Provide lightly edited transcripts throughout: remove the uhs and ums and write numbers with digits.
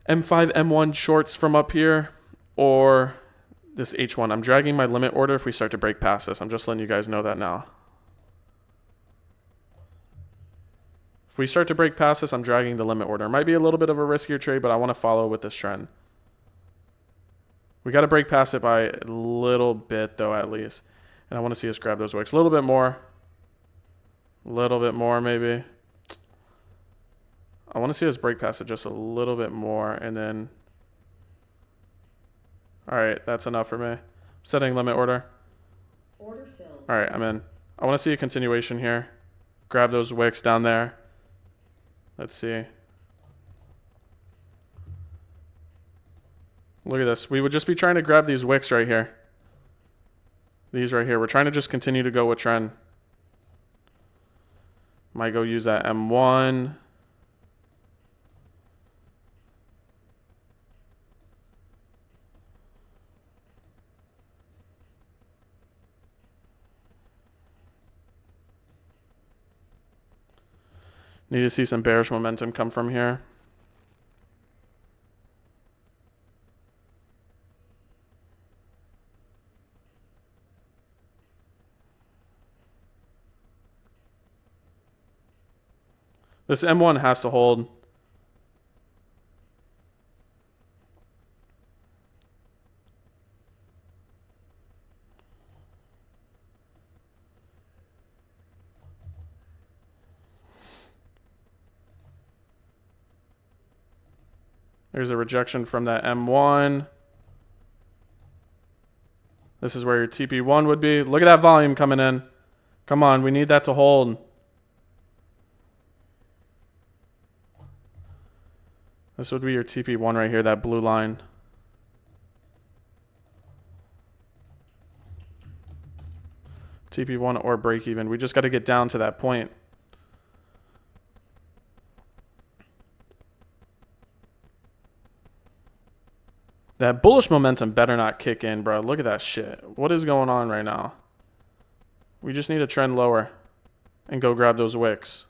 M5, M1 shorts from up here or this H1. I'm dragging my limit order if we start to break past this. I'm just letting you guys know that now. If we start to break past this, I'm dragging the limit order. It might be a little bit of a riskier trade, but I want to follow with this trend. We got to break past it by a little bit, though, at least. And I want to see us grab those wicks. A little bit more. A little bit more, maybe. I want to see us break past it just a little bit more, and then... All right, that's enough for me. Setting limit order. Order filled. All right, I'm in. I want to see a continuation here. Grab those wicks down there. Let's see. Look at this. We would just be trying to grab these wicks right here. These right here. We're trying to just continue to go with trend. Might go use that M1. Need to see some bearish momentum come from here. This M1 has to hold. There's a rejection from that M1. This is where your TP1 would be. Look at that volume coming in. Come on, we need that to hold. This would be your TP1 right here, that blue line. TP1 or break even. We just got to get down to that point. That bullish momentum better not kick in, bro. Look at that shit. What is going on right now? We just need a trend lower and go grab those wicks.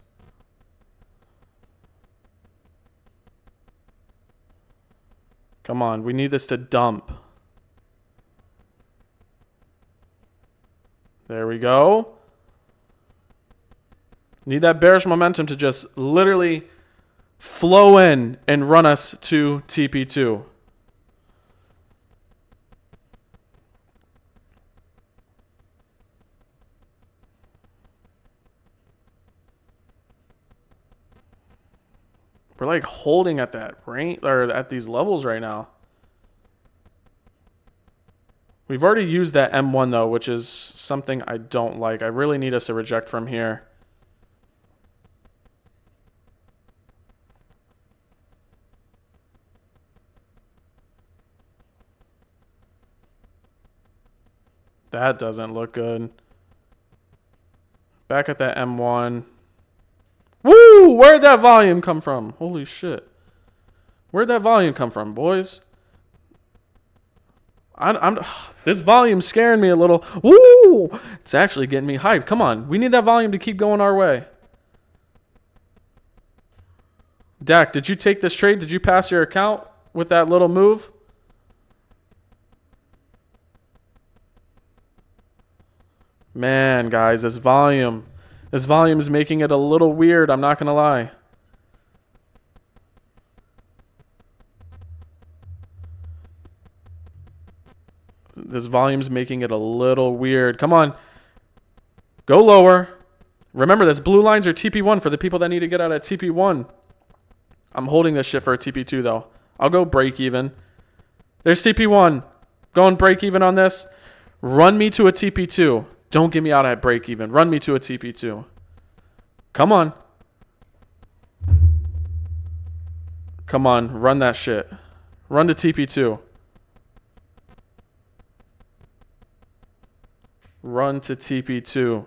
Come on, we need this to dump. There we go. Need that bearish momentum to just literally flow in and run us to TP2. We're like holding at that range or at these levels right now. We've already used that M1 though, which is something I don't like. I really need us to reject from here. That doesn't look good. Back at that M1. Woo! Where'd that volume come from? Holy shit. Where'd that volume come from, boys? This volume's scaring me a little. Woo! It's actually getting me hyped. Come on. We need that volume to keep going our way. Dak, did you take this trade? Did you pass your account with that little move? Man, guys, this volume is making it a little weird. I'm not going to lie. This volume's making it a little weird. Come on. Go lower. Remember, this blue lines are TP1 for the people that need to get out at TP1. I'm holding this shit for a TP2, though. I'll go break even. There's TP1. Going break even on this. Run me to a TP2. Don't get me out at break even. Run me to a TP2. Come on. Come on. Run that shit. Run to TP2. Run to TP2.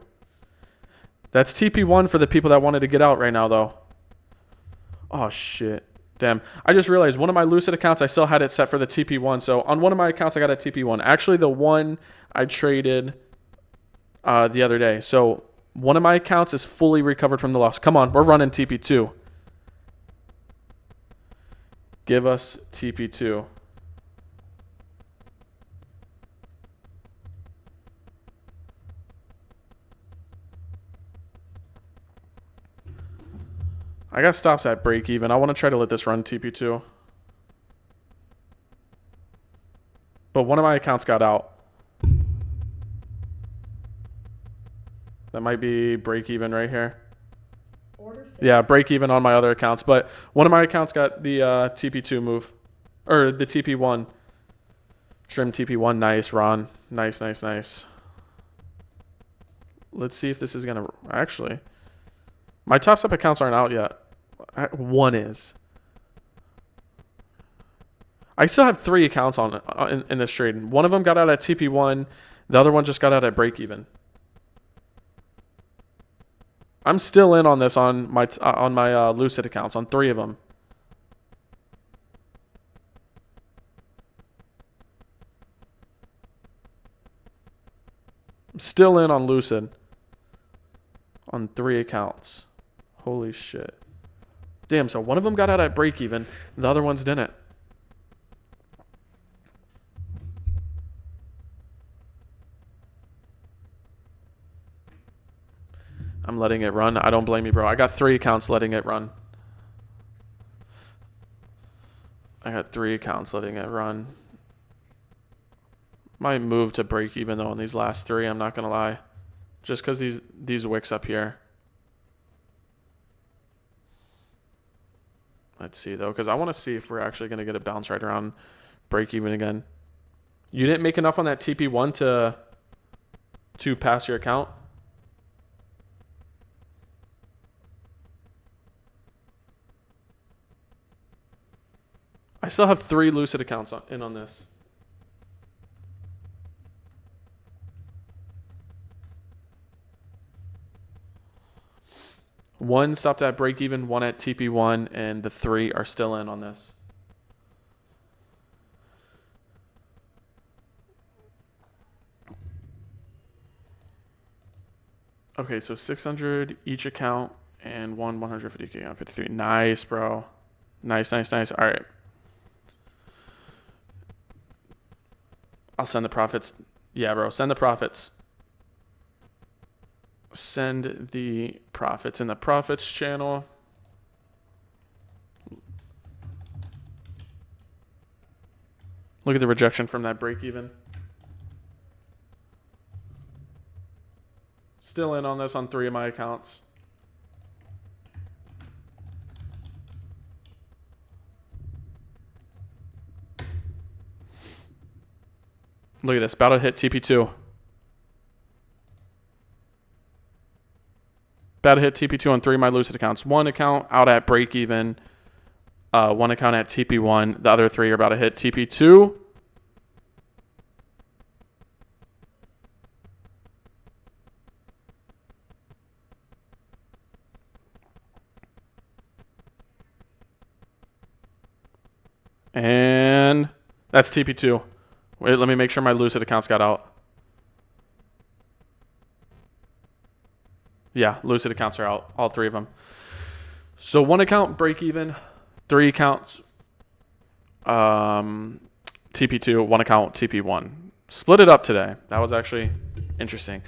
That's TP1 for the people that wanted to get out right now, though. Oh, shit. Damn. I just realized one of my Lucid accounts, I still had it set for the TP1. So on one of my accounts, I got a TP1. Actually, the one I traded the other day. So one of my accounts is fully recovered from the loss. Come on, we're running TP2. give us TP2. I got stops at break even. I want to try to let this run TP2. But one of my accounts got out. That might be break even right here. Order filled. Yeah, break even on my other accounts. But one of my accounts got the TP2 move. Or the TP1. Trim TP1. Nice, Ron. Nice, nice, nice. Let's see if this is going to... Actually, my top step accounts aren't out yet. One is. I still have 3 accounts on in this trade. One of them got out at TP1. The other one just got out at break even. I'm still in on this on my Lucid accounts, on 3 of them. I'm still in on Lucid on 3 accounts. Holy shit. Damn, so one of them got out at break even, the other ones didn't. I'm letting it run. I don't blame you, bro. I got 3 accounts letting it run. I got 3 accounts letting it run. Might move to break even though on these last 3, I'm not gonna lie. Just because these wicks up here. Let's see though, because I want to see if we're actually gonna get a bounce right around break even again. You didn't make enough on that TP1 to pass your account? I still have 3 Lucid accounts in on this. One stopped at break even, 1 at TP1, and the 3 are still in on this. Okay, so 600 each account and 150k on 53. Nice, bro. Nice, nice, nice. All right. I'll send the profits. Yeah, bro. Send the profits. Send the profits in the profits channel. Look at the rejection from that break even. Still in on this on 3 of my accounts. Look at this. About to hit TP2. About to hit TP2 on 3 of my Lucid accounts. 1 account out at break even. 1 account at TP1. The other 3 are about to hit TP2. And that's TP2. Wait, let me make sure my Lucid accounts got out. Yeah, Lucid accounts are out. All 3 of them. So 1 account break even. 3 accounts TP2. 1 account TP1. Split it up today. That was actually interesting.